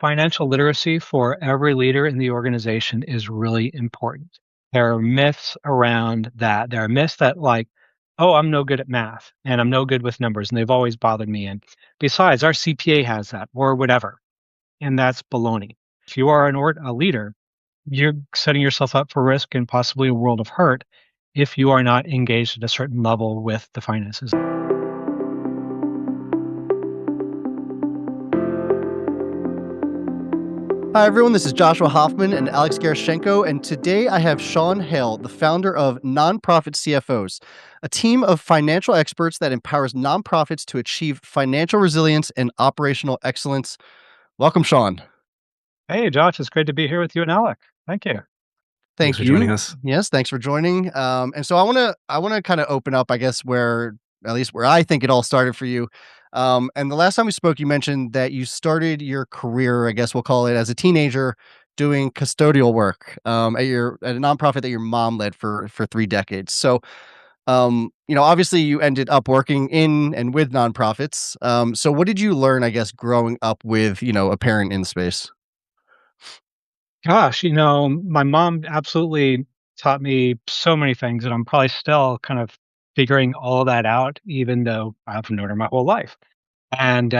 Financial literacy for every leader in the organization is really important. There are myths around that. There are myths that like, oh, I'm no good at math and I'm no good with numbers and they've always bothered me. And besides, our CPA has that or whatever. And that's baloney. If you are a leader, you're setting yourself up for risk and possibly a world of hurt if you are not engaged at a certain level with the finances. Hi, everyone. This is Joshua Hoffman and Alex Gerashenko, and today I have Sean Hale, the founder of Nonprofit CFOs, a team of financial experts that empowers nonprofits to achieve financial resilience and operational excellence. Welcome, Sean. Hey, Josh, it's great to be here with you and Alec. Thank you. Thanks Thank for joining you. us. Yes, thanks for joining. And so I want to kind of open up, I guess, where at least where I think it all started for you. And the last time we spoke, you mentioned that you started your career, I guess we'll call it, as a teenager, doing custodial work at a nonprofit that your mom led for 3 decades. So, obviously, you ended up working in and with nonprofits. So, what did you learn, I guess, growing up with a parent in the space? Gosh, my mom absolutely taught me so many things, and I'm probably still kind of figuring all that out, even though I've known her my whole life. And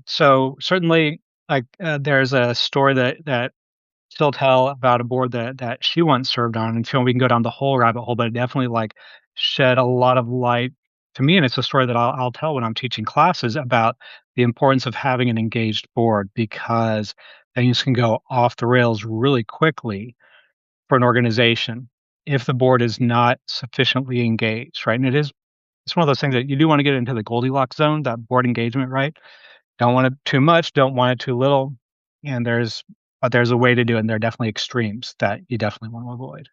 so certainly, like, there's a story that she'll tell about a board that she once served on, and we can go down the whole rabbit hole, but it definitely like shed a lot of light to me, and it's a story that I'll tell when I'm teaching classes about the importance of having an engaged board because things can go off the rails really quickly for an organization if the board is not sufficiently engaged, right? And it's one of those things that you do want to get into the Goldilocks zone, that board engagement, right? Don't want it too much, don't want it too little, and there's a way to do it, and there are definitely extremes that you definitely want to avoid.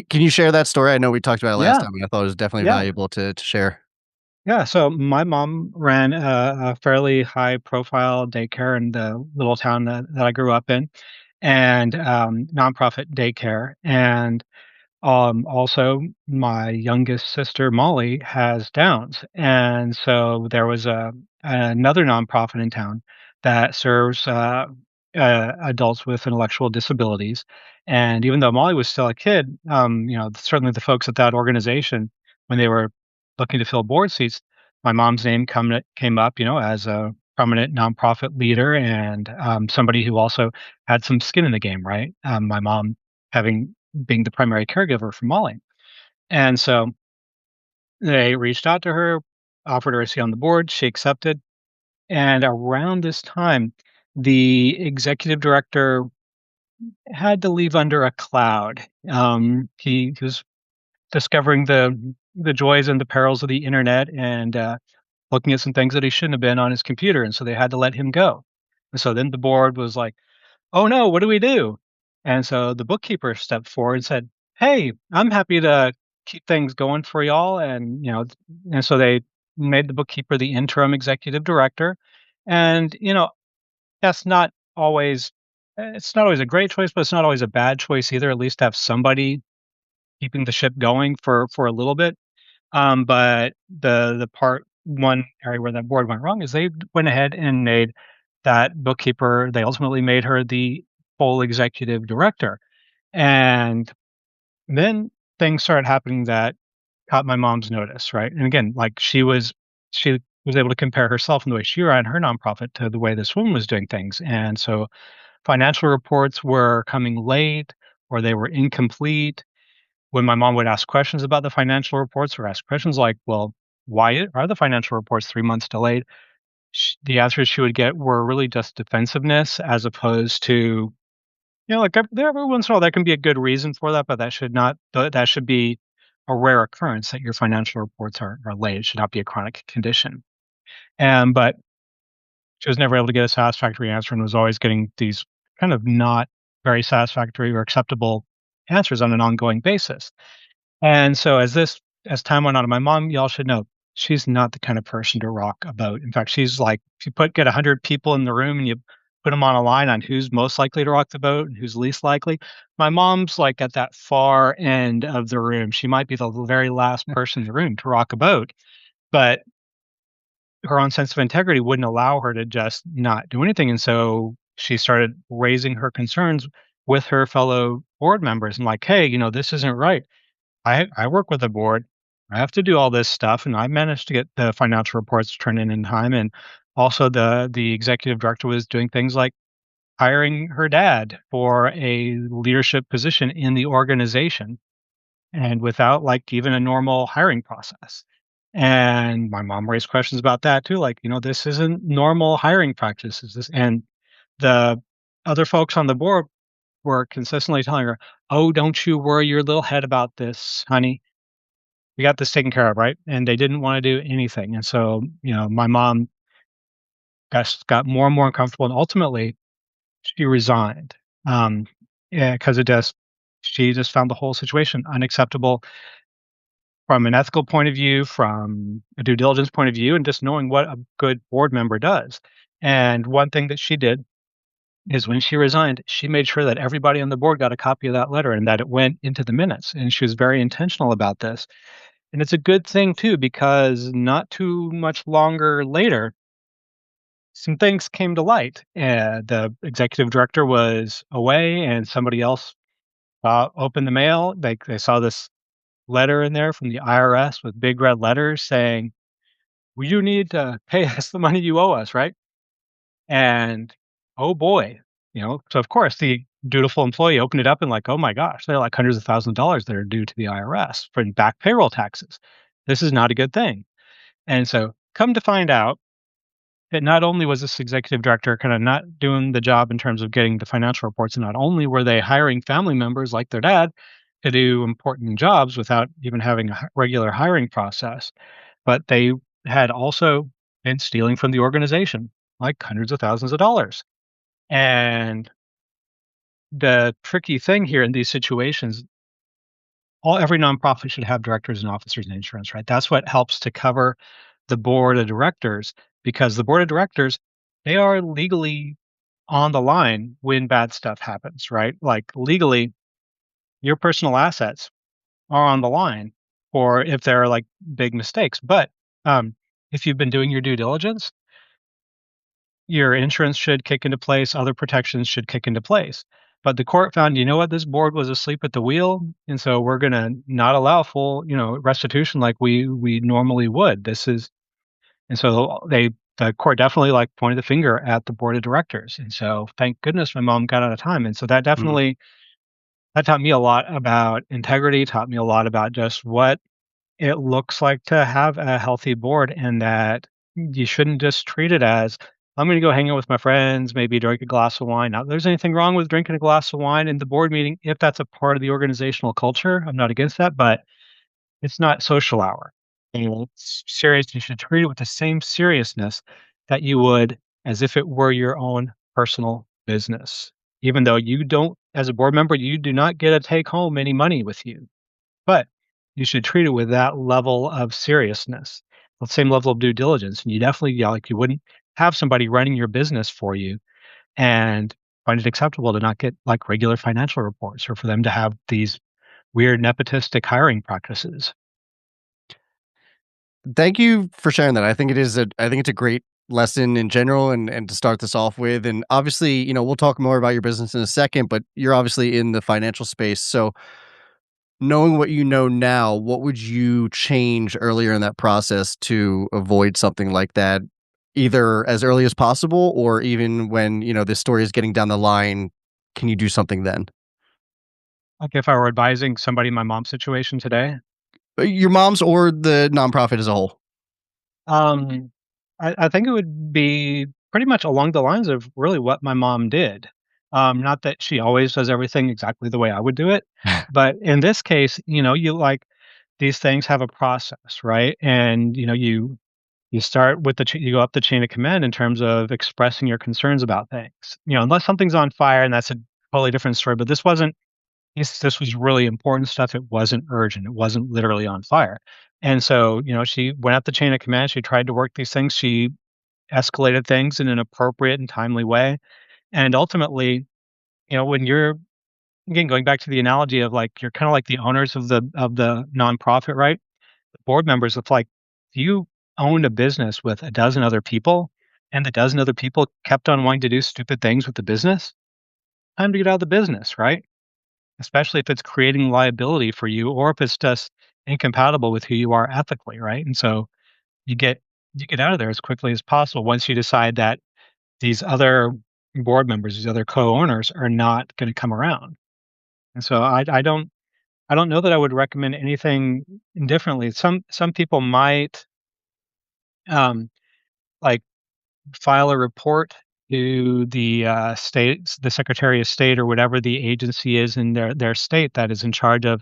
Can you share that story? I know we talked about it last Yeah, time, and I thought it was definitely yeah, valuable to share. yeah. So my mom ran a fairly high profile daycare in the little town that I grew up in, and nonprofit daycare. And also, my youngest sister Molly has Downs, and so there was another nonprofit in town that serves adults with intellectual disabilities. And even though Molly was still a kid, certainly the folks at that organization, when they were looking to fill board seats, my mom's name came up, as a prominent nonprofit leader and somebody who also had some skin in the game, right? My mom having being the primary caregiver for Molly. And so they reached out to her, offered her a seat on the board. She accepted. And around this time, the executive director had to leave under a cloud. He was discovering the joys and the perils of the internet and looking at some things that he shouldn't have been on his computer. And so they had to let him go. And so then the board was like, "Oh, no, what do we do?" And so the bookkeeper stepped forward and said, "Hey, I'm happy to keep things going for y'all." And so they made the bookkeeper the interim executive director. And, that's not always it's not always a great choice, but it's not always a bad choice either, at least to have somebody keeping the ship going for a little bit. But the part one area where that board went wrong is they went ahead and made that bookkeeper, they ultimately made her the full executive director. And then things started happening that caught my mom's notice, right? And again, like she was able to compare herself and the way she ran her nonprofit to the way this woman was doing things. And so financial reports were coming late or they were incomplete. When my mom would ask questions about the financial reports or ask questions like, well, why are the financial reports 3 months delayed? The answers she would get were really just defensiveness as opposed to, like there every once in a while, there can be a good reason for that, but that should not, that should be a rare occurrence that your financial reports are late. It should not be a chronic condition. But she was never able to get a satisfactory answer and was always getting these kind of not very satisfactory or acceptable answers on an ongoing basis. And so as time went on, my mom, y'all should know, she's not the kind of person to rock a boat. In fact, she's like, if you get 100 people in the room and you put them on a line on who's most likely to rock the boat and who's least likely, my mom's like at that far end of the room. She might be the very last person in the room to rock a boat. But her own sense of integrity wouldn't allow her to just not do anything, and so she started raising her concerns with her fellow board members and like, "Hey, this isn't right. I work with the board. I have to do all this stuff, and I managed to get the financial reports turned in time." And also, the executive director was doing things like hiring her dad for a leadership position in the organization, and without like even a normal hiring process. And my mom raised questions about that too, like, this isn't normal hiring practices. This and the other folks on the board were consistently telling her, "Oh, don't you worry your little head about this, honey. We got this taken care of, right?" And they didn't want to do anything. And so, my mom got more and more uncomfortable, and ultimately she resigned. Um, yeah, because she just found the whole situation unacceptable from an ethical point of view, from a due diligence point of view, and just knowing what a good board member does. And one thing that she did is when she resigned, she made sure that everybody on the board got a copy of that letter and that it went into the minutes. And she was very intentional about this. And it's a good thing too, because not too much longer later, some things came to light. The executive director was away, and somebody else opened the mail. They saw this letter in there from the IRS with big red letters saying, "Well, you need to pay us the money you owe us," right? And oh boy, so of course the dutiful employee opened it up and like, oh my gosh, there are like hundreds of thousands of dollars that are due to the IRS for back payroll taxes. This is not a good thing. And so come to find out that not only was this executive director kind of not doing the job in terms of getting the financial reports, and not only were they hiring family members like their dad to do important jobs without even having a regular hiring process, but they had also been stealing from the organization, like hundreds of thousands of dollars. And the tricky thing here in these situations, every nonprofit should have directors and officers and insurance, right? That's what helps to cover the board of directors, because the board of directors, they are legally on the line when bad stuff happens, right? Like legally, your personal assets are on the line or if there are like big mistakes. But um, if you've been doing your due diligence, your insurance should kick into place, other protections should kick into place. But the court found, what, this board was asleep at the wheel, and so we're going to not allow full, restitution like we normally would. This is, and so the court definitely like pointed the finger at the board of directors. And so thank goodness my mom got out of time. And so Mhm. that taught me a lot about integrity, taught me a lot about just what it looks like to have a healthy board, and that you shouldn't just treat it as, I'm going to go hang out with my friends, maybe drink a glass of wine. Now, if there's anything wrong with drinking a glass of wine in the board meeting, if that's a part of the organizational culture, I'm not against that, but it's not social hour. And it's serious. You should treat it with the same seriousness that you would as if it were your own personal business. Even though you don't, as a board member, you do not get to take home any money with you, but you should treat it with that level of seriousness, the same level of due diligence. And you definitely, yeah, like you wouldn't have somebody running your business for you and find it acceptable to not get like regular financial reports or for them to have these weird nepotistic hiring practices. Thank you for sharing that. I think it's a great lesson in general and to start this off with. And obviously, we'll talk more about your business in a second, but you're obviously in the financial space. So knowing what you know now, what would you change earlier in that process to avoid something like that, either as early as possible or even when, this story is getting down the line, can you do something then? Like if I were advising somebody in my mom's situation today, Your mom's or the nonprofit as a whole. um, I think it would be pretty much along the lines of really what my mom did. Not that she always does everything exactly the way I would do it, but in this case, you like these things have a process, right? And you start with you go up the chain of command in terms of expressing your concerns about things. Unless something's on fire, and that's a totally different story. But this wasn't. This was really important stuff. It wasn't urgent. It wasn't literally on fire. And so, she went up the chain of command. She tried to work these things. She escalated things in an appropriate and timely way. And ultimately, when you're, again, going back to the analogy of like you're kind of like the owners of the nonprofit, right? The board members, it's like you owned a business with a dozen other people, and the dozen other people kept on wanting to do stupid things with the business, time to get out of the business, right? Especially if it's creating liability for you or if it's just incompatible with who you are ethically, right? And so you get you get out of there as quickly as possible once you decide that these other board members, these other co-owners are not going to come around. And so I don't know that I would recommend anything differently. Some people might um, like file a report to the Secretary of State or whatever the agency is in their state that is in charge of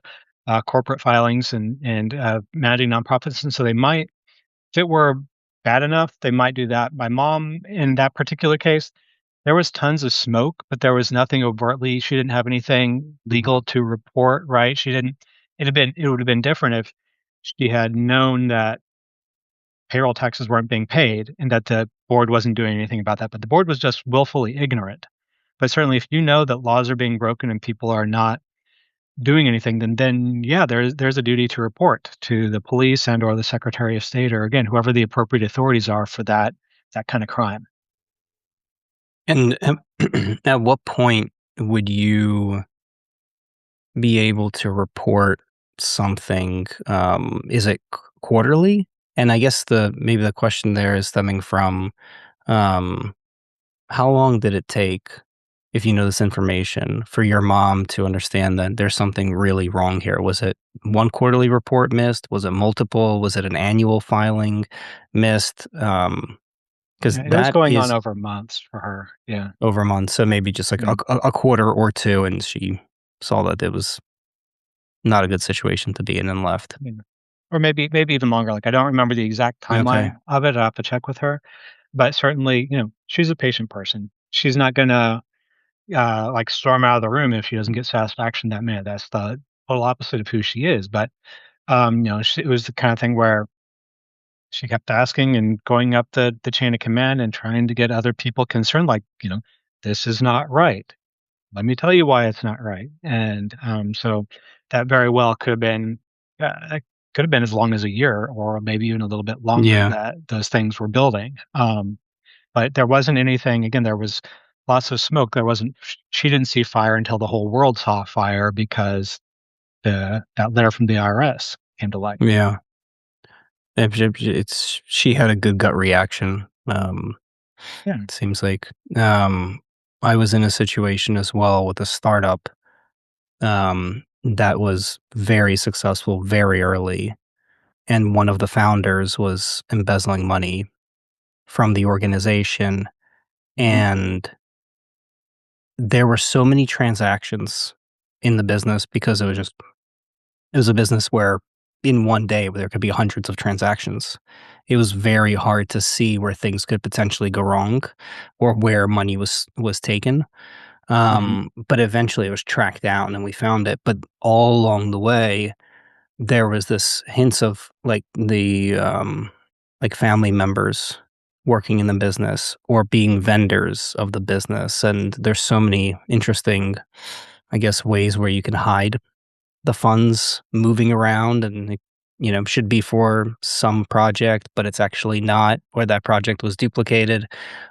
corporate filings and managing nonprofits. And so they might, if it were bad enough, they might do that. My mom, in that particular case, there was tons of smoke, but there was nothing overtly. She didn't have anything legal to report. Right? She didn't. It would have been different if she had known that payroll taxes weren't being paid and that the board wasn't doing anything about that, but the board was just willfully ignorant. But certainly if you know that laws are being broken and people are not doing anything, then yeah, there's a duty to report to the police and or the Secretary of State or again, whoever the appropriate authorities are for that kind of crime. And at what point would you be able to report something? Is it quarterly? And I guess maybe the question there is stemming from um, how long did it take, if you know this information, for your mom to understand that there's something really wrong here? Was it one quarterly report missed? Was it multiple? Was it an annual filing missed? Because Yeah, it was that going on is over months for her. Yeah. over months. So maybe just like Yeah. a quarter or two, and she saw that it was not a good situation to be in and left. Yeah. Or maybe even longer. Like I don't remember the exact Okay. timeline of it. I have to check with her. But certainly, she's a patient person. She's not gonna like storm out of the room if she doesn't get satisfaction that minute. That's the total opposite of who she is. But it was the kind of thing where she kept asking and going up the chain of command and trying to get other people concerned. Like, this is not right. Let me tell you why it's not right. And so that very well could have been as long as a year or maybe even a little bit longer Yeah. that those things were building. But there wasn't anything. Again, there was lots of smoke. There wasn't. She didn't see fire until the whole world saw fire because that letter from the IRS came to light. Yeah. It's she had a good gut reaction. Yeah. It seems like I was in a situation as well with a startup that was very successful very early, and one of the founders was embezzling money from the organization, Hmm. and there were so many transactions in the business because it was a business where in one day there could be hundreds of transactions. It was very hard to see where things could potentially go wrong or where money was taken. Hmm. But eventually it was tracked down and we found it. But all along the way, there was this hints of like family members working in the business or being vendors of the business. And there's so many interesting, I guess, ways where you can hide the funds moving around and it, should be for some project, but it's actually not, or that project was duplicated.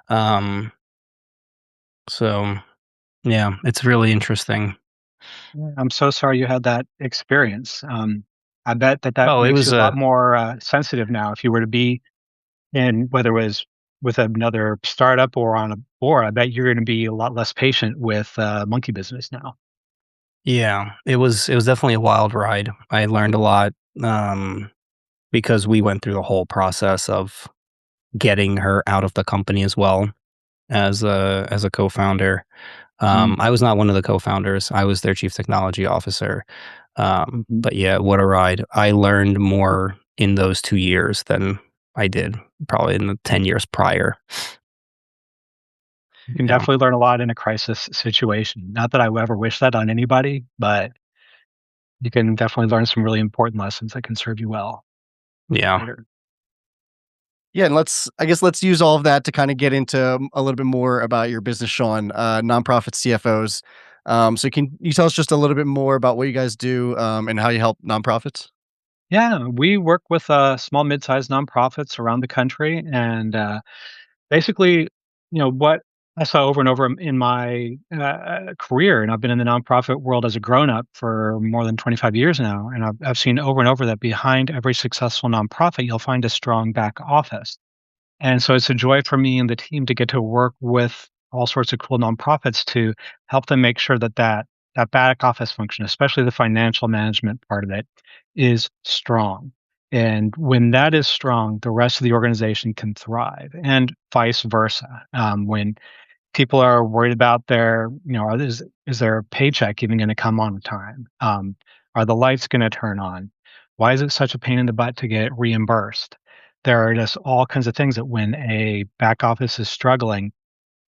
Um, so yeah, it's really interesting. Yeah, I'm so sorry you had that experience. I bet that Oh, it makes you was a lot a more sensitive now. If you were to be in whether it was with another startup or on a board, I bet you're going to be a lot less patient with monkey business now. yeah, it was definitely a wild ride. I learned a lot um, because we went through the whole process of getting her out of the company as well as a co-founder. Mm. I was not one of the co-founders. I was their chief technology officer. Mhm. But yeah, what a ride. I learned more in those 2 years than I did probably in the 10 years prior. You can Yeah. definitely learn a lot in a crisis situation. Not that I would ever wish that on anybody, but you can definitely learn some really important lessons that can serve you well Yeah. later. Yeah, and let's use all of that to kind of get into a little bit more about your business, Sean, nonprofit CFOs. So can you tell us just a little bit more about what you guys do and how you help nonprofits? Yeah, we work with small, mid-sized nonprofits around the country, and basically, what I saw over and over in my career, and I've been in the nonprofit world as a grown-up for more than 25 years now, and I've seen over and over that behind every successful nonprofit, you'll find a strong back office. And so it's a joy for me and the team to get to work with all sorts of cool nonprofits to help them make sure that back office function, especially the financial management part of it, is strong. And when that is strong, the rest of the organization can thrive, and vice versa. When people are worried about is their paycheck even going to come on time? Are the lights going to turn on? Why is it such a pain in the butt to get reimbursed? There are just all kinds of things that when a back office is struggling,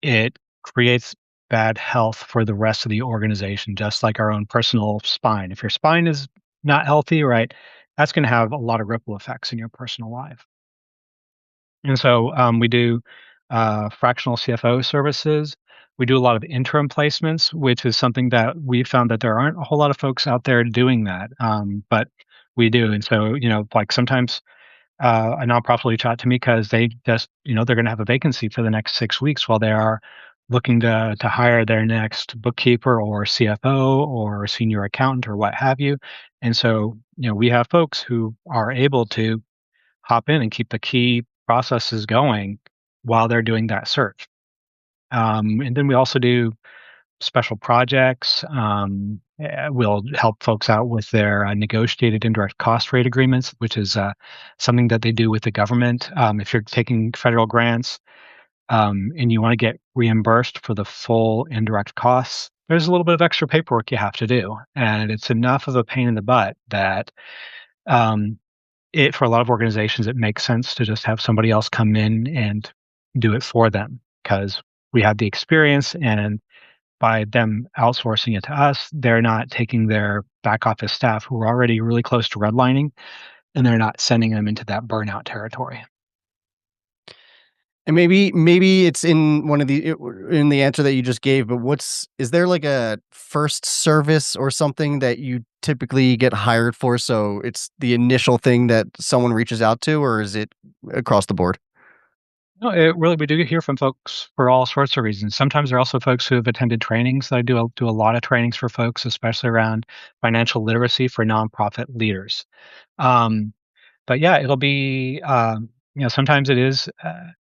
it creates bad health for the rest of the organization, just like our own personal spine. If your spine is not healthy, right, that's going to have a lot of ripple effects in your personal life. And so we do fractional CFO services. We do a lot of interim placements, which is something that we found that there aren't a whole lot of folks out there doing that, but we do. And so, like sometimes a nonprofit will reach out to me because they just, they're going to have a vacancy for the next 6 weeks while they are looking to hire their next bookkeeper or CFO or senior accountant or what have you. And so, we have folks who are able to hop in and keep the key processes going while they're doing that search. And then we also do special projects. We'll help folks out with their negotiated indirect cost rate agreements, which is something that they do with the government. If you're taking federal grants and you want to get reimbursed for the full indirect costs, there's a little bit of extra paperwork you have to do. And it's enough of a pain in the butt that um, for a lot of organizations, it makes sense to just have somebody else come in and do it for them because we have the experience, and by them outsourcing it to us, they're not taking their back office staff who are already really close to redlining, and they're not sending them into that burnout territory. And maybe it's in one of in the answer that you just gave, but is there like a first service or something that you typically get hired for? So it's the initial thing that someone reaches out to, or is it across the board? No, we do hear from folks for all sorts of reasons. Sometimes there are also folks who have attended trainings. I do a lot of trainings for folks, especially around financial literacy for nonprofit leaders. Um, but yeah, it'll be sometimes it is an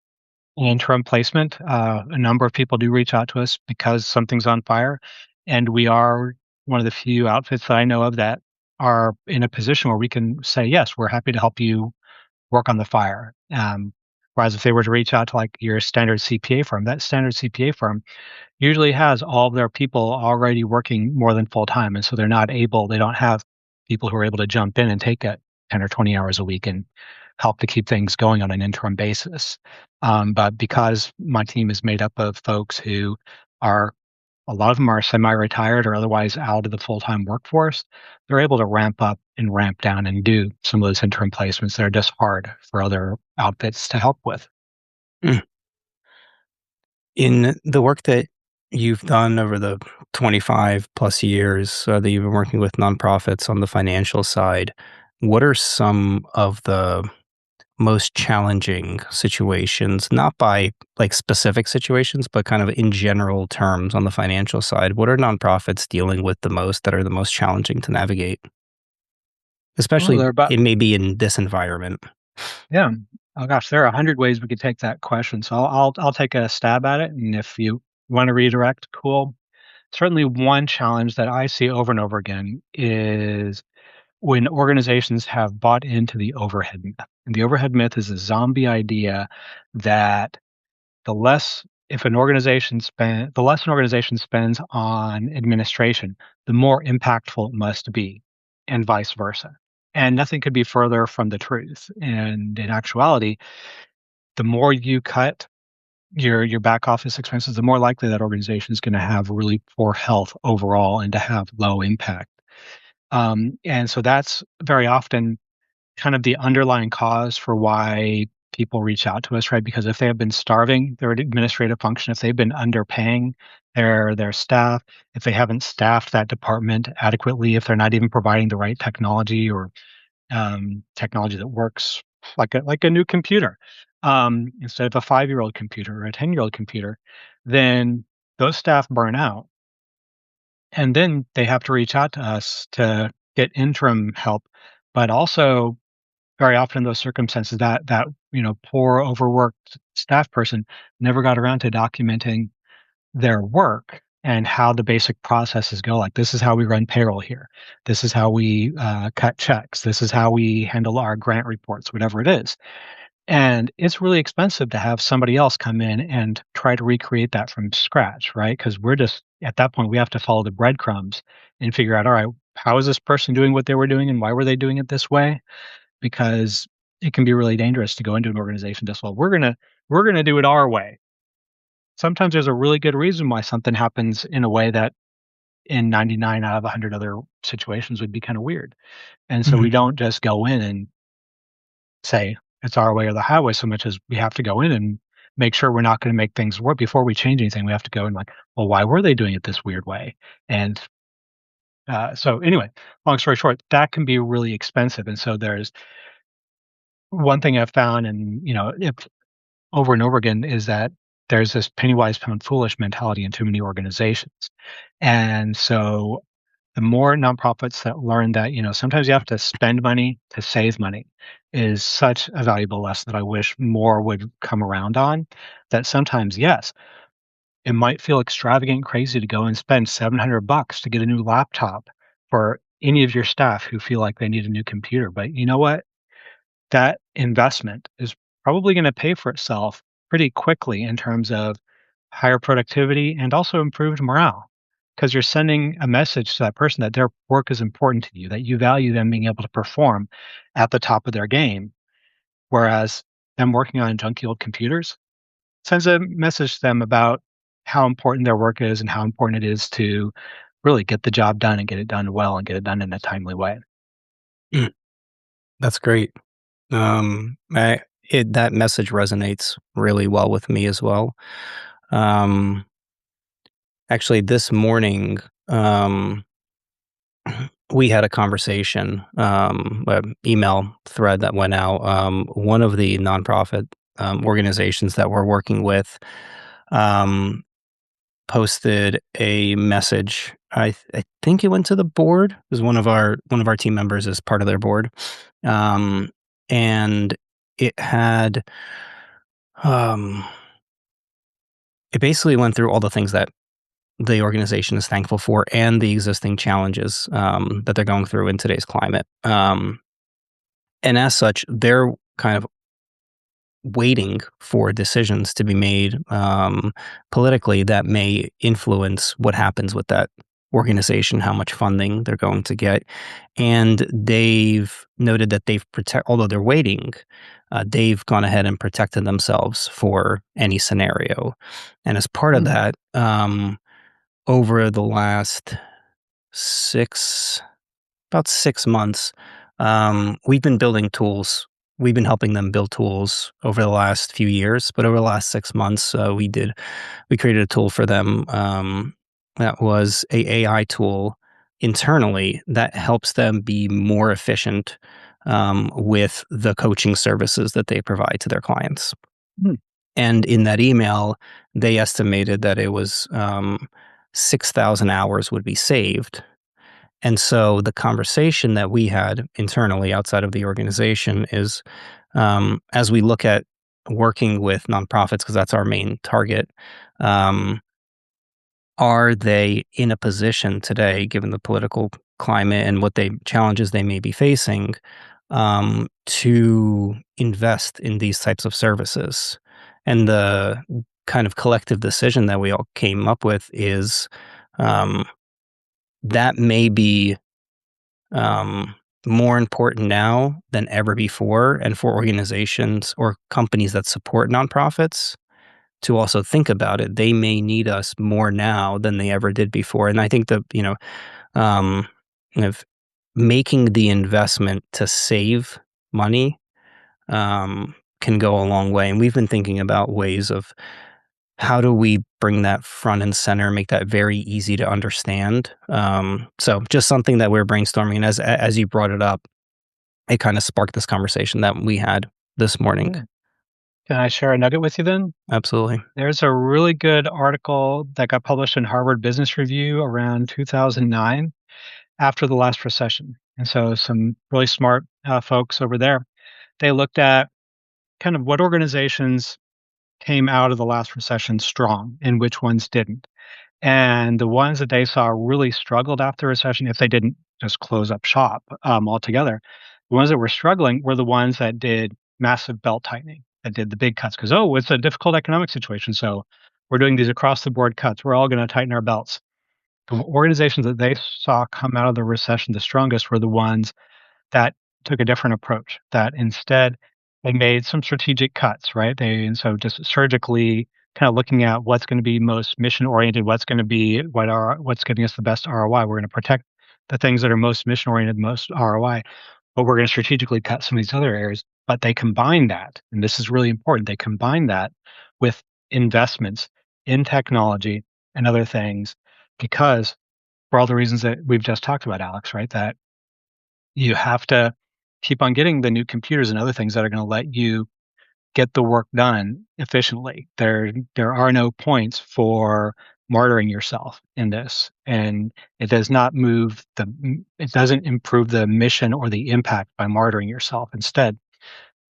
interim placement. A number of people do reach out to us because something's on fire, and we are one of the few outfits that I know of that are in a position where we can say, yes, we're happy to help you work on the fire. Whereas if they were to reach out to like your standard CPA firm, that standard CPA firm usually has all of their people already working more than full time. And so they don't have people who are able to jump in and take it 10 or 20 hours a week and help to keep things going on an interim basis. But because my team is made up of folks who are a lot of them are semi-retired or otherwise out of the full-time workforce, they're able to ramp up and ramp down and do some of those interim placements that are just hard for other outfits to help with. Mm. In the work that you've done over the 25 plus years that you've been working with nonprofits on the financial side, what are some of the most challenging situations, not by like specific situations, but kind of in general terms on the financial side? What are nonprofits dealing with the most that are the most challenging to navigate? Well, Especially there are about it may be in this environment. yeah. Oh gosh, there are 100 ways we could take that question. So I'll take a stab at it, and if you want to redirect, cool. Certainly, one challenge that I see over and over again is when organizations have bought into the overhead myth. And the overhead myth is a zombie idea that the less an organization spends on administration, the more impactful it must be, and vice versa. And nothing could be further from the truth. And in actuality, the more you cut your back office expenses, the more likely that organization is going to have really poor health overall and to have low impact. And so that's very often kind of the underlying cause for why people reach out to us, right? Because if they have been starving their administrative function, if they've been underpaying their staff, if they haven't staffed that department adequately, if they're not even providing the right technology or technology that works like a new computer, instead of a 5-year-old computer or a 10-year-old computer, then those staff burn out, and then they have to reach out to us to get interim help. But also, very often in those circumstances, that poor, overworked staff person never got around to documenting their work and how the basic processes go. Like, this is how we run payroll here. This is how we cut checks. This is how we handle our grant reports, whatever it is. And it's really expensive to have somebody else come in and try to recreate that from scratch, right? Because we're just at that point, we have to follow the breadcrumbs and figure out, all right, how is this person doing what they were doing and why were they doing it this way? Because it can be really dangerous to go into an organization just, well, we're gonna do it our way. Sometimes there's a really good reason why something happens in a way that in 99 out of 100 other situations would be kind of weird. And so we Mhm. don't just go in and say it's our way or the highway so much as we have to go in and make sure we're not going to make things work before we change anything. We have to go and like, well, why were they doing it this weird way? And so anyway, long story short, that can be really expensive. And so there's one thing I've found, and if over and over again, is that there's this penny wise pound foolish mentality in too many organizations. And so the more nonprofits that learn that, sometimes you have to spend money to save money is such a valuable lesson that I wish more would come around on. That sometimes, yes, it might feel extravagant and crazy to go and spend $700 to get a new laptop for any of your staff who feel like they need a new computer. But you know what? That investment is probably going to pay for itself pretty quickly in terms of higher productivity and also improved morale, because you're sending a message to that person that their work is important to you, that you value them being able to perform at the top of their game. Whereas them working on junky old computers sends a message to them about how important their work is and how important it is to really get the job done and get it done well and get it done in a timely way. Mm, that's great. That message resonates really well with me as well. Um, Actually, this morning, we had a conversation, email thread that went out. One of the nonprofit organizations that we're working with um, posted a message. I think it went to the board because one of our team members is part of their board, um, and it had um, it basically went through all the things that the organization is thankful for and the existing challenges that they're going through in today's climate. And as such, they're kind of waiting for decisions to be made politically that may influence what happens with that organization, how much funding they're going to get. And they've noted that although they're waiting, they've gone ahead and protected themselves for any scenario. And as part of Hmm. that, over the last six about 6 months, we've been building tools. We've been helping them build tools over the last few years, but over the last 6 months, we created a tool for them, that was a AI tool internally that helps them be more efficient, with the coaching services that they provide to their clients. Hmm. And in that email, they estimated that it was, 6,000 hours would be saved. And so the conversation that we had internally outside of the organization is, as we look at working with nonprofits, because that's our main target, um, are they in a position today, given the political climate and what challenges they may be facing, to invest in these types of services? And the kind of collective decision that we all came up with is, um, that may be um, more important now than ever before, and for organizations or companies that support nonprofits to also think about it. They may need us more now than they ever did before. And I think that, um, if making the investment to save money can go a long way. And we've been thinking about ways of how do we bring that front and center, make that very easy to understand? So just something that we're brainstorming. And as you brought it up, it kind of sparked this conversation that we had this morning. Yeah. Can I share a nugget with you then? Absolutely. There's a really good article that got published in Harvard Business Review around 2009 after the last recession. And so some really smart folks over there, they looked at kind of what organizations came out of the last recession strong and which ones didn't. And the ones that they saw really struggled after recession, if they didn't just close up shop altogether, the ones that were struggling were the ones that did massive belt tightening, that did the big cuts. Because, oh, it's a difficult economic situation. So we're doing these across the board cuts. We're all going to tighten our belts. The organizations that they saw come out of the recession the strongest were the ones that took a different approach, that instead they made some strategic cuts, right? And so just surgically kind of looking at what's going to be most mission oriented, what's going to be what's giving us the best ROI. We're going to protect the things that are most mission oriented, most ROI, but we're going to strategically cut some of these other areas. But they combine that, and this is really important. They combine that with investments in technology and other things, because for all the reasons that we've just talked about, Alex, right? That you have to keep on getting the new computers and other things that are going to let you get the work done efficiently. There are no points for martyring yourself in this, and it doesn't improve the mission or the impact by martyring yourself. Instead,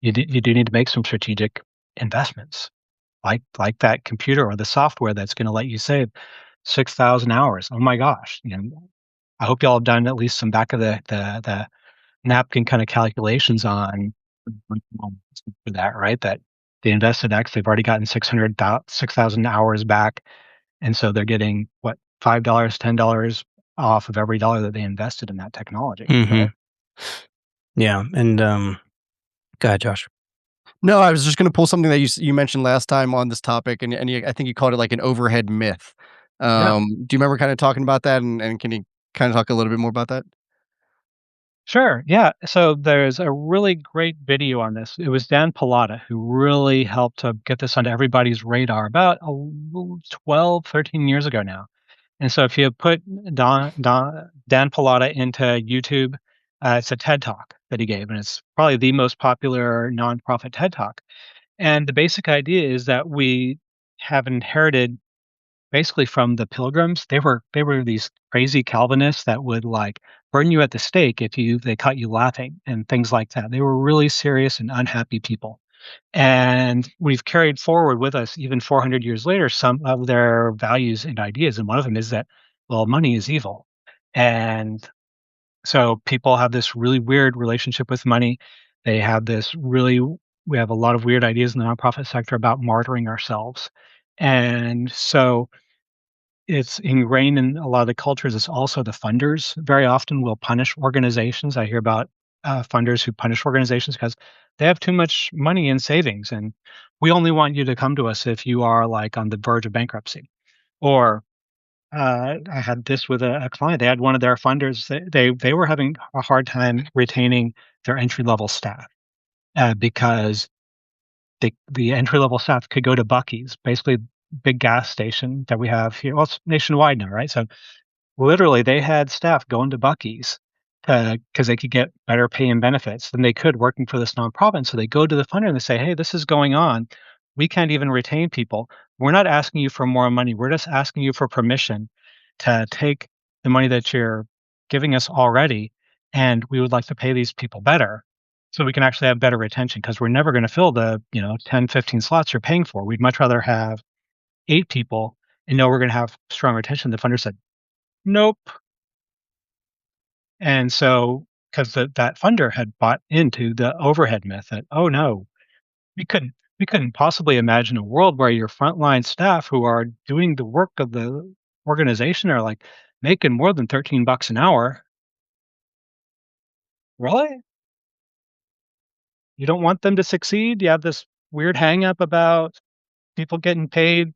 you do need to make some strategic investments, like that computer or the software that's going to let you save 6,000 hours. Oh my gosh! I hope y'all have done at least some back of the napkin kind of calculations on for that, right? That they invested X, they've already gotten 6,000 hours back. And so they're getting what, $5, $10 off of every dollar that they invested in that technology, Hmm. right? Yeah. And go ahead, Josh. No, I was just gonna pull something that you mentioned last time on this topic, and I think you called it like an overhead myth. Yeah. Do you remember kinda talking about that, and can you kinda talk a little bit more about that? Sure. Yeah. So there's a really great video on this. It was Dan Pallotta who really helped to get this onto everybody's radar about 12, 13 years ago now. And so if you put Dan Pallotta into YouTube, it's a TED Talk that he gave, and it's probably the most popular nonprofit TED Talk. And the basic idea is that we have inherited basically from the Pilgrims. They were these crazy Calvinists that would like burn you at the stake if they caught you laughing and things like that. They were really serious and unhappy people. And we've carried forward with us, even 400 years later, some of their values and ideas. And one of them is that, well, money is evil. And so people have this really weird relationship with money. They have we have a lot of weird ideas in the nonprofit sector about martyring ourselves. And so it's ingrained in a lot of the cultures. It's also the funders very often will punish organizations. I hear about funders who punish organizations because they have too much money in savings, and we only want you to come to us if you are like on the verge of bankruptcy. Or I had this with a client. They had one of their funders. They were having a hard time retaining their entry level staff because the entry level staff could go to Bucky's, basically big gas station that we have here. Well, it's nationwide now, right? So literally, they had staff going to Bucky's because they could get better pay and benefits than they could working for this nonprofit. So they go to the funder and they say, "Hey, this is going on. We can't even retain people. We're not asking you for more money. We're just asking you for permission to take the money that you're giving us already, and we would like to pay these people better, so we can actually have better retention because we're never going to fill the 10, 15 slots you're paying for. We'd much rather have 8 people and know we're going to have strong retention." The funder said, "Nope." And so, because that funder had bought into the overhead myth that, "Oh, no, we couldn't possibly imagine a world where your frontline staff who are doing the work of the organization are, like, making more than 13 bucks an hour. Really? You don't want them to succeed? You have this weird hang up about people getting paid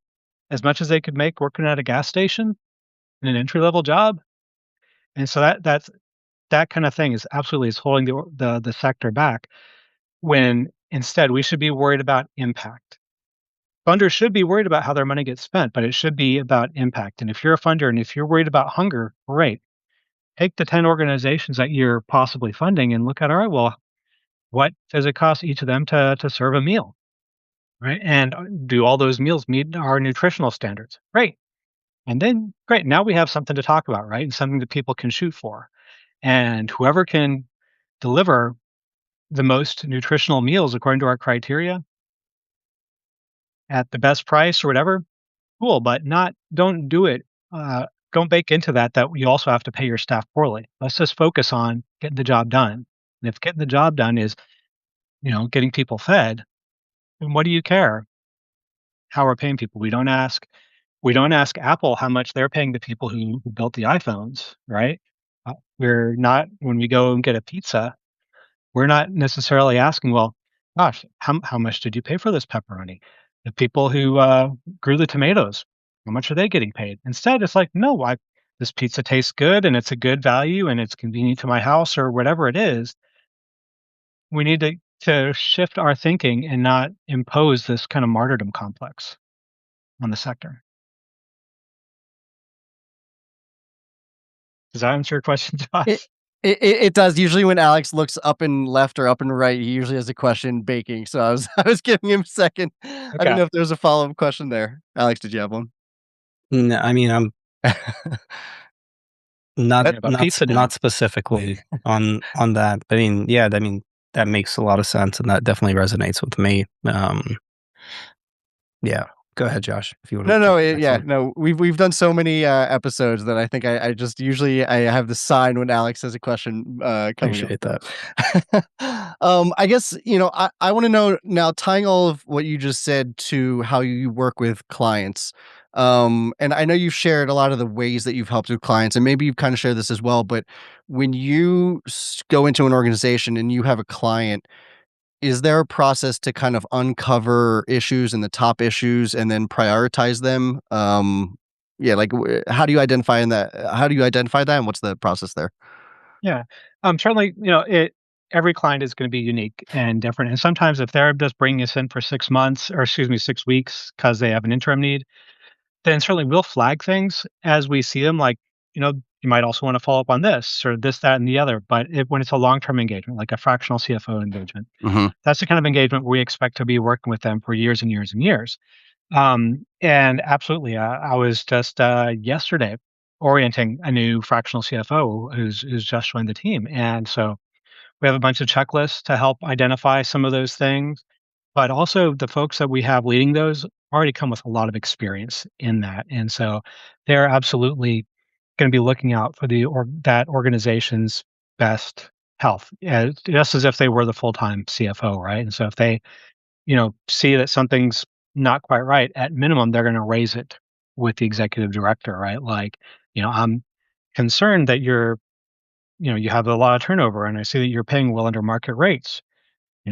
as much as they could make working at a gas station in an entry-level job?" And so that kind of thing is holding the sector back, when instead we should be worried about impact. Funders should be worried about how their money gets spent, but it should be about impact. And if you're a funder and if you're worried about hunger, great. take the 10 organizations that you're possibly funding and look at, all right, well, what does it cost each of them to serve a meal, right? And do all those meals meet our nutritional standards? Great. And then, great, now we have something to talk about, right? And something that people can shoot for. And whoever can deliver the most nutritional meals according to our criteria at the best price or whatever, cool, but not don't do it. Don't bake into that you also have to pay your staff poorly. Let's just focus on getting the job done. And if getting the job done is, getting people fed, then what do you care how we're paying people? We don't ask Apple how much they're paying the people who built the iPhones, right? We're not when we go and get a pizza, we're not necessarily asking, well, gosh, how much did you pay for this pepperoni? The people who grew the tomatoes, how much are they getting paid? Instead, it's like, no, this pizza tastes good and it's a good value and it's convenient to my house or whatever it is. We need to shift our thinking and not impose this kind of martyrdom complex on the sector. Does that answer your question, It Josh? it does. Usually when Alex looks up and left or up and right, he usually has a question baking. So I was I was giving him a second. I didn't Okay. know if there was a follow-up question there. Alex, did you have one? I mean, I'm not Yeah, about pizza now. not specifically on that. I mean, yeah, I mean, that makes a lot of sense, and that definitely resonates with me. Yeah. Go ahead, Josh, if you wanna No, take no, the next yeah, one. no. We've done so many episodes that I think I just usually I have the sign when Alex has a question coming up. Appreciate that. I guess I want to know now, tying all of what you just said to how you work with clients. And I know you've shared a lot of the ways that you've helped with clients, and maybe you've kind of shared this as well. But when you go into an organization and you have a client, is there a process to kind of uncover issues and the top issues and then prioritize them? Yeah, like how do you identify in that? How do you identify that, and what's the process there? Yeah. Certainly, every client is going to be unique and different. And sometimes if they're just bringing us in for 6 months, or excuse me, 6 weeks because they have an interim need, then certainly we'll flag things as we see them. Like, you might also want to follow up on this or this, that, and the other. But when it's a long-term engagement, like a fractional CFO engagement, Mhm. that's the kind of engagement where we expect to be working with them for years and years and years. And absolutely, I was just yesterday orienting a new fractional CFO who's just joined the team, and so we have a bunch of checklists to help identify some of those things. But also, the folks that we have leading those already come with a lot of experience in that, and so they're absolutely going to be looking out for that organization's best health, just as if they were the full time CFO, right? And so if they see that something's not quite right, at minimum, they're gonna raise it with the executive director, right? Like, "I'm concerned that you have a lot of turnover, and I see that you're paying well under market rates.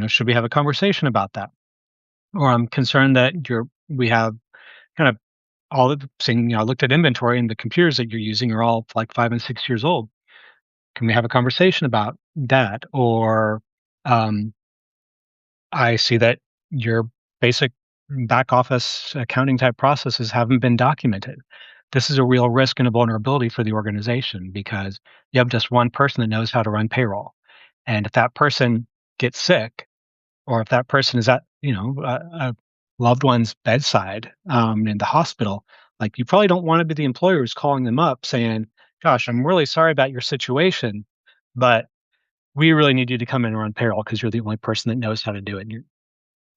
Should we have a conversation about that?" Or, "I'm concerned that we have kind of all of saying, I looked at inventory and the computers that you're using are all like 5 and 6 years old. Can we have a conversation about that?" Or, um I see that your basic back office accounting type processes haven't been documented. This is a real risk and a vulnerability for the organization because you have just one person that knows how to run payroll. And if that person gets sick, or if that person is at, a loved one's bedside in the hospital, like you probably don't want to be the employer who's calling them up saying, "Gosh, I'm really sorry about your situation, but we really need you to come in and run payroll because you're the only person that knows how to do it.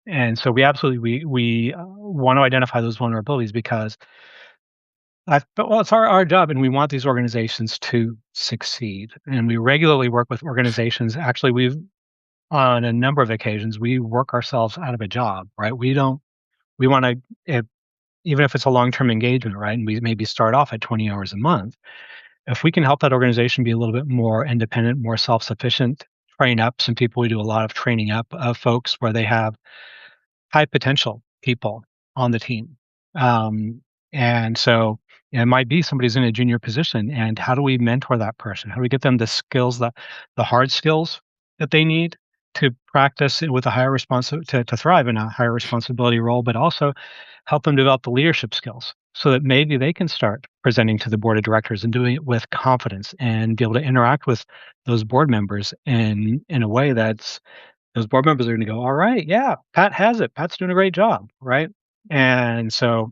And so we absolutely we want to identify those vulnerabilities because it's our job, and we want these organizations to succeed. And we regularly work with organizations. Actually, we've on a number of occasions we work ourselves out of a job. Right? We want to even if it's a long term engagement, right? And we maybe start off at 20 hours a month. If we can help that organization be a little bit more independent, more self sufficient, train up some people. We do a lot of training up of folks where they have high potential people on the team. And so it might be somebody's in a junior position, and how do we mentor that person? How do we get them the skills the hard skills that they need to practice it with a to thrive in a higher responsibility role, but also help them develop the leadership skills so that maybe they can start presenting to the board of directors and doing it with confidence and be able to interact with those board members in a way that's those board members are going to go, all right, yeah, Pat has it. Pat's doing a great job, right? And so,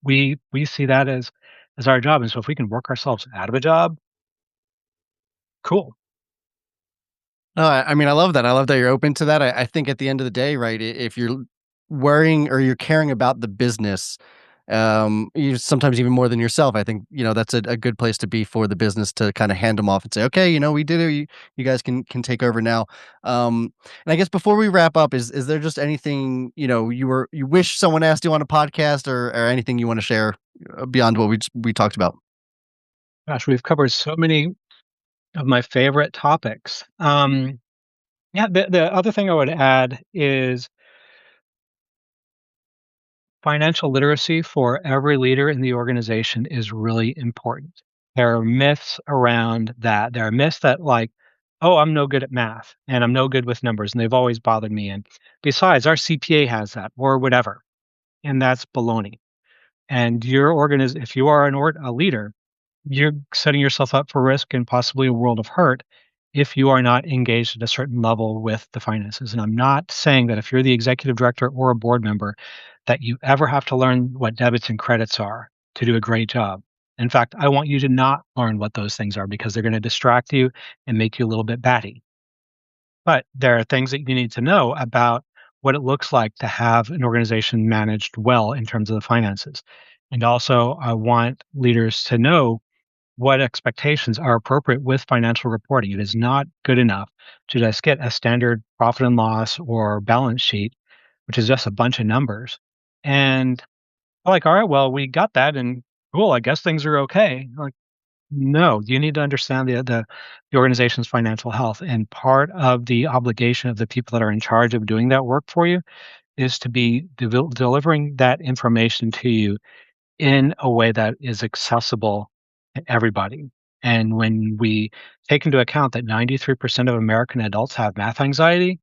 we see that as our job. And so, if we can work ourselves out of a job, cool. No, I mean, I love that. I love that you're open to that. I think at the end of the day, right, if you're worrying or you're caring about the business, you sometimes even more than yourself. I think that's a good place to be for the business to kind of hand them off and say, okay, we did it. You guys can take over now. And I guess before we wrap up, is there just anything you wish someone asked you on a podcast or anything you want to share beyond what we talked about? Gosh, we've covered so many of my favorite topics. Yeah, the other thing I would add is financial literacy for every leader in the organization is really important. There are myths around that. There are myths that like, oh, I'm no good at math and I'm no good with numbers and they've always bothered me. And besides, our CPA has that or whatever. And that's baloney. And if you are a leader, you're setting yourself up for risk and possibly a world of hurt if you are not engaged at a certain level with the finances. And I'm not saying that if you're the executive director or a board member, that you ever have to learn what debits and credits are to do a great job. In fact, I want you to not learn what those things are because they're going to distract you and make you a little bit batty. But there are things that you need to know about what it looks like to have an organization managed well in terms of the finances. And also, I want leaders to know what expectations are appropriate with financial reporting. It is not good enough to just get a standard profit and loss or balance sheet, which is just a bunch of numbers. And like, all right, well, we got that and cool, I guess things are okay. Like, no, you need to understand the organization's financial health. And part of the obligation of the people that are in charge of doing that work for you is to be delivering that information to you in a way that is accessible to everybody. And when we take into account that 93% of American adults have math anxiety,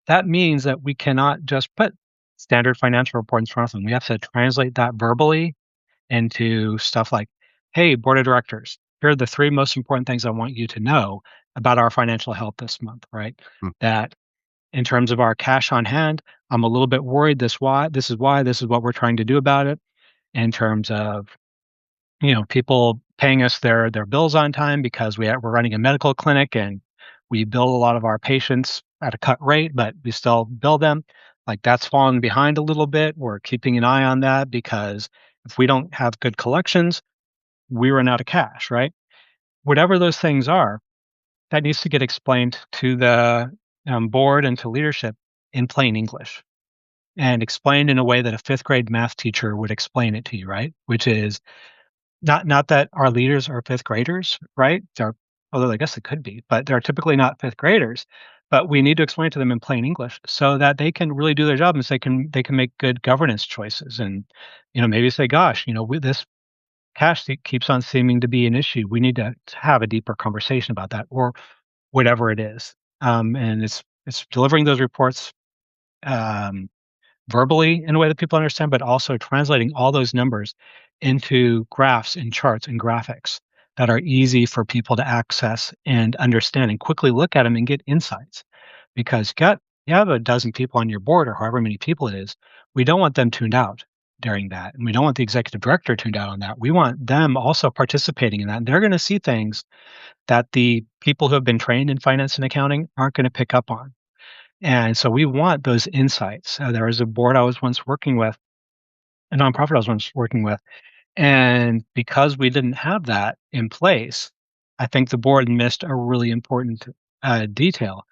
that means that we cannot just put standard financial reports in front of them. We have to translate that verbally into stuff like, hey, board of directors, here are the three most important things I want you to know about our financial health this month, right? Hmm. That in terms of our cash on hand, I'm a little bit worried this is what we're trying to do about it in terms of people paying us their bills on time because we're running a medical clinic and we bill a lot of our patients at a cut rate, but we still bill them. Like that's fallen behind a little bit. We're keeping an eye on that because if we don't have good collections, we run out of cash, right? Whatever those things are, that needs to get explained to the board and to leadership in plain English and explained in a way that a fifth grade math teacher would explain it to you, right? Which is not that our leaders are fifth graders, right? Although I guess it could be, but they're typically not fifth graders. But we need to explain to them in plain English so that they can really do their job and so they can make good governance choices. And maybe say, gosh, with this cash that keeps on seeming to be an issue. We need to have a deeper conversation about that, or whatever it is. And it's delivering those reports um, verbally in a way that people understand, but also translating all those numbers into graphs and charts and graphics that are easy for people to access and understand and quickly look at them and get insights. Because you have a dozen people on your board or however many people it is, we don't want them tuned out during that. And we don't want the executive director tuned out on that. We want them also participating in that. And they're going to see things that the people who have been trained in finance and accounting aren't going to pick up on. And so we want those insights. There was a board I was once working with, a nonprofit I was once working with, and because we didn't have that in place, I think the board missed a really important detail.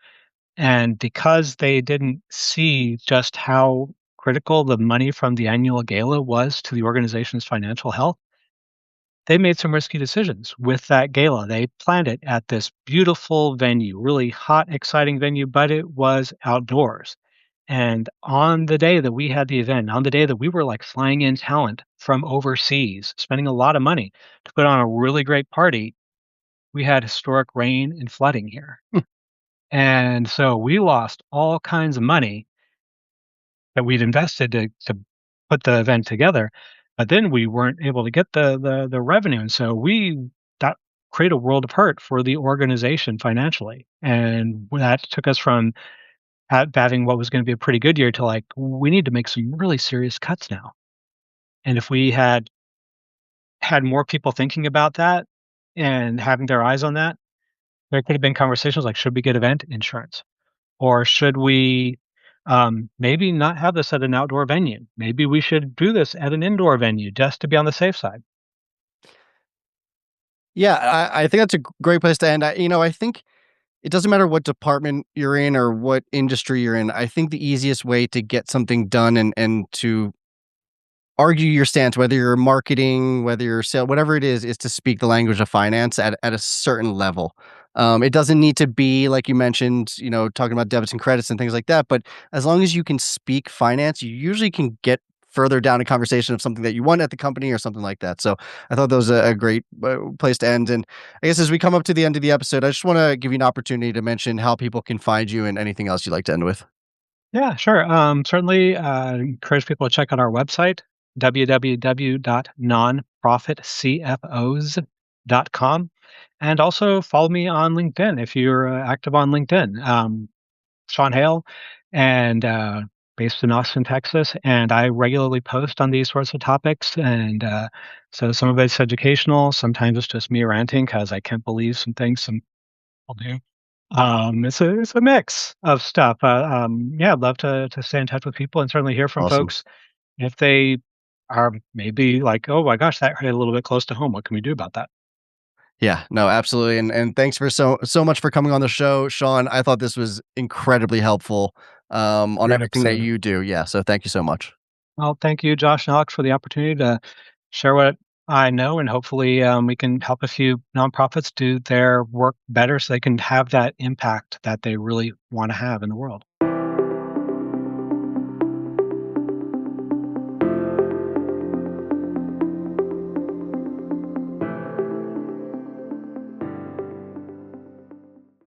And because they didn't see just how critical the money from the annual gala was to the organization's financial health, they made some risky decisions with that gala. They planned it at this beautiful venue, really hot, exciting venue, but it was outdoors. And on the day that we had the event, on the day that we were like flying in talent from overseas, spending a lot of money to put on a really great party, we had historic rain and flooding here. And so we lost all kinds of money that we'd invested to put the event together. but then we weren't able to get the revenue, and so we that created a world of hurt for the organization financially, and that took us from having what was going to be a pretty good year to like we need to make some really serious cuts now. And if we had more people thinking about that and having their eyes on that, there could have been conversations like, should we get event insurance? Or should we maybe not have this at an outdoor venue? Maybe we should do this at an indoor venue just to be on the safe side. Yeah, I think that's a great place to end. I think it doesn't matter what department you're in or what industry you're in. I think the easiest way to get something done and to argue your stance, whether you're marketing, whether you're sale, whatever it is to speak the language of finance at a certain level. It doesn't need to be like you mentioned, talking about debits and credits and things like that. But as long as you can speak finance, you usually can get further down a conversation of something that you want at the company or something like that. So I thought that was a great place to end. And I guess as we come up to the end of the episode, I just want to give you an opportunity to mention how people can find you and anything else you'd like to end with. Yeah, sure. Certainly encourage people to check out our website, www.nonprofitcfos.com. And also follow me on LinkedIn if you're active on LinkedIn. Sean Hale, and based in Austin, Texas. And I regularly post on these sorts of topics. And so some of it's educational. Sometimes it's just me ranting because I can't believe some things some people do. It's a mix of stuff. Yeah, I'd love to stay in touch with people and certainly hear from Awesome. folks if they are maybe like, oh my gosh, that hit a little bit close to home. What can we do about that? Yeah, no, absolutely. And thanks for so much for coming on the show, Sean. I thought this was incredibly helpful on Great everything that episode. you do. Yeah, so thank you so much. Well, thank you, Josh and Alex, for the opportunity to share what I know, and hopefully we can help a few nonprofits do their work better so they can have that impact that they really want to have in the world.